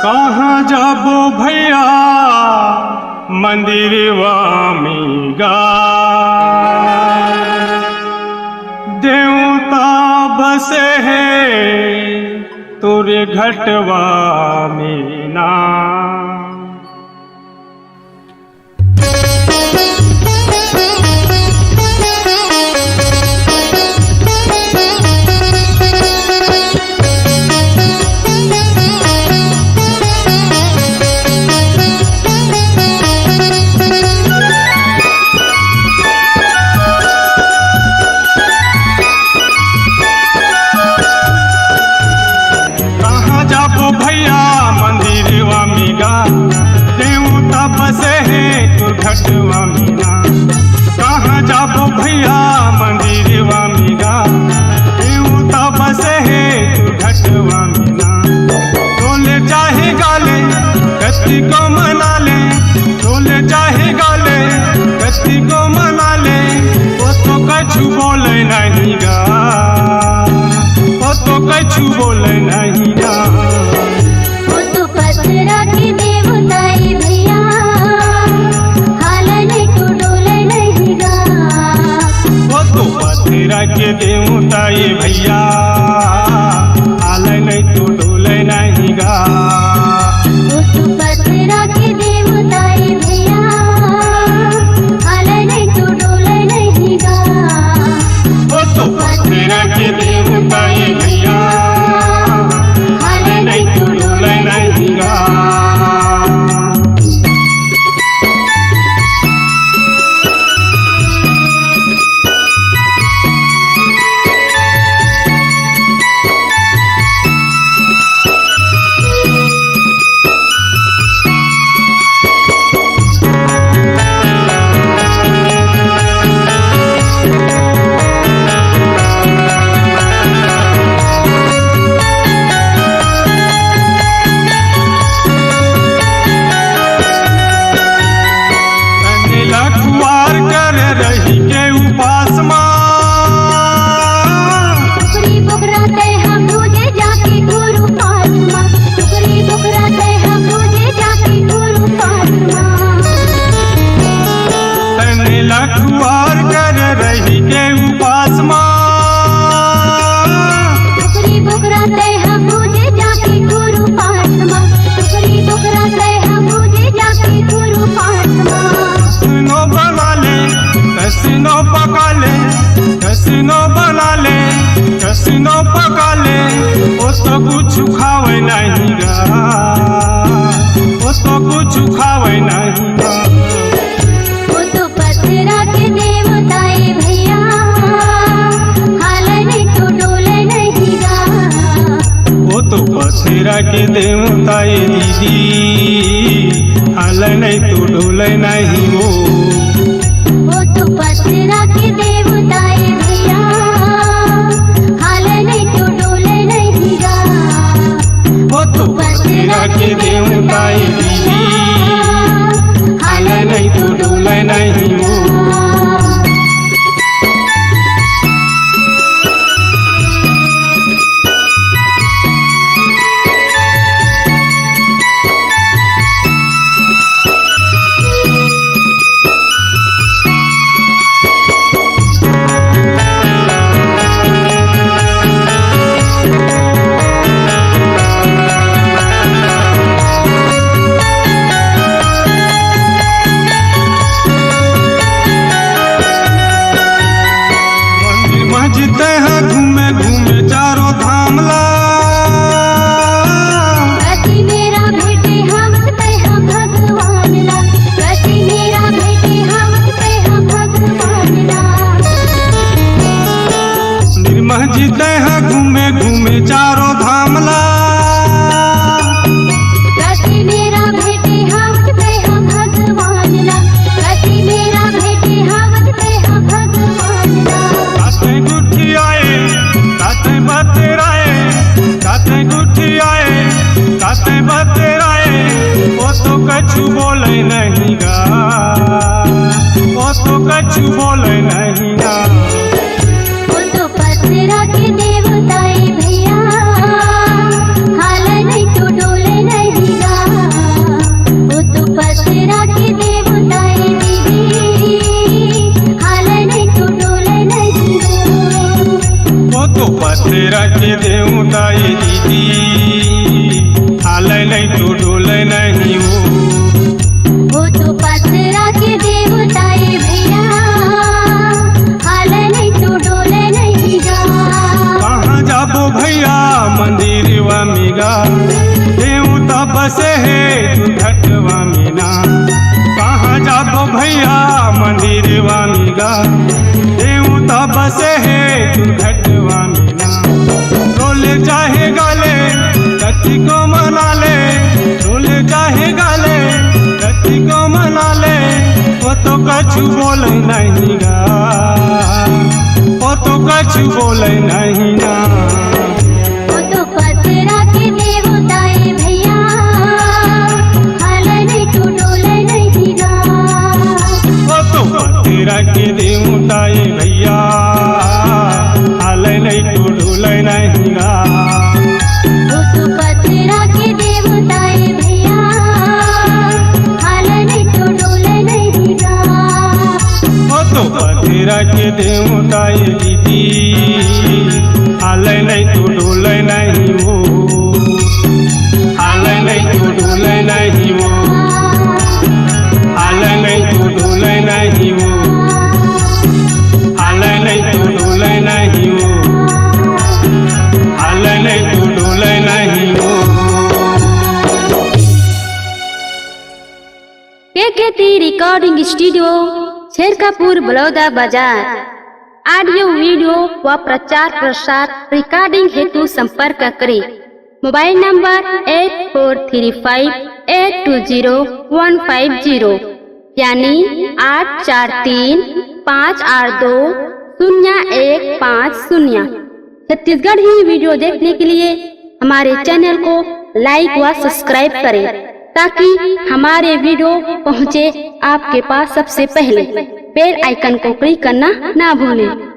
कहाँ जाबो भैया मंदिरवा में गा देवता बसे है तोरे घटवा में ना। देवता बसे है तोर घटवा मीना। कहाँ जाबो भैया मंदिरवा मीना। देवता बसे है तोर घटवा मीना। डोले चाहे गाले कस्ती को मना ले। डोले चाहे गाले कस्ती को मना ले। वो तो कछु बोले नहीं गा। वो तो कछु बोले नहीं गा। पथरा के देवताई भैया हाल नहीं तो डोले नहीं गा। वो तो पथरा के देवताई भैया हाल नहीं तो डोले नहीं गा। वो तो पथरा के देवताई भैया हाल नहीं तो डोले नहीं गा। वो तो पथरा के देवताई भैया हाल नहीं तो डोले नहीं गा। रही के उपास टुकड़ी बुकराते हम रोजे जाके गुरु पास माँ। टुकड़ी बुकराते हम रोजे जाके गुरु पास माँ। तने लखुआर कर रही के उपास टुकड़ी बुकराते हम रोजे जाके गुरु पास माँ। टुकड़ी बुकराते हम रोजे जाके गुरु पास माँ। नो बना ले कसिनो पका ले। कसिनो बना ले कसिनो पका ले। वो तो कुछ खावे नहीं गा। वो तो कुछ खावे नहीं गा। वो तो पथरा के देवताई भैया हाल नहीं तो डोले नहीं गा। वो तो पथरा के देवताई दीदी हाल नहीं तो डोले नहीं वो। वो तो पथरा के देवताई भैया हाल नहीं तो डोले नहीं गा। वो तो पथरा के देवताई दीदी हाल नहीं तो डोले नहीं वो। मस्जिद है घूमे घूमे चारों धाम ला। प्रति मेरा बेटे हम पे हम भगवान ला। प्रति मेरा बेटे हम पे हम भगवान ला। मस्जिद है घूमे घूमे चारों धाम ला। प्रति मेरा बेटे हम पे हम भगवान ला। प्रति मेरा बेटे हम पे हम भगवान ला। काते गुठी आए काते बतेराए। काते गुठी आए काते बतेराए। वो तो कछु बोले नहीं गा। वो तो कछु बोले नहीं गा। वो तो पथरा के देवताई भैया हाल नहीं तो डोले नहीं बसे है तू घटवा मीना। कहाँ जाबो भैया मंदिरवा मीगा, देऊ तो बसे है तू घटवा मीना। रोले चाहे गाले रति को मना ले, रोले चाहे गाले रति को मना ले। वो तो कछु बोले नहीं गा, वो तो कछु बोले नहीं ना। वो तो पतरा के देवताए भैया, हाले नहीं तू डोले नहीं गा। वो तो पतरा के देवताए भैया, हाले नहीं तू डोले नहीं गा। वो तो पतरा के देवताए भैया, हाले नहीं तू डोले नहीं गा। वो तो पतरा के देवताए दीदी, हाले नहीं तू डोले नहीं वो, हाले नहीं तू डोले नहीं वो, हाले नहीं तू डोले नहीं वो, हाले नहीं तू डोले नहीं वो, हाले नहीं तू डोले नहीं वो। केकेटी रिकॉर्डिंग स्टूडियो, शेरकापुर, बलौदा बाजार। ऑडियो वीडियो व प्रचार प्रसार रिकॉर्डिंग हेतु संपर्क करें। मोबाइल नंबर 8435820150 यानी 8435820150। छत्तीसगढ़ी वीडियो देखने के लिए हमारे चैनल को लाइक व सब्सक्राइब करें ताकि हमारे वीडियो पहुंचे आपके पास सबसे पहले। बेल आइकन को क्लिक करना ना भूलें।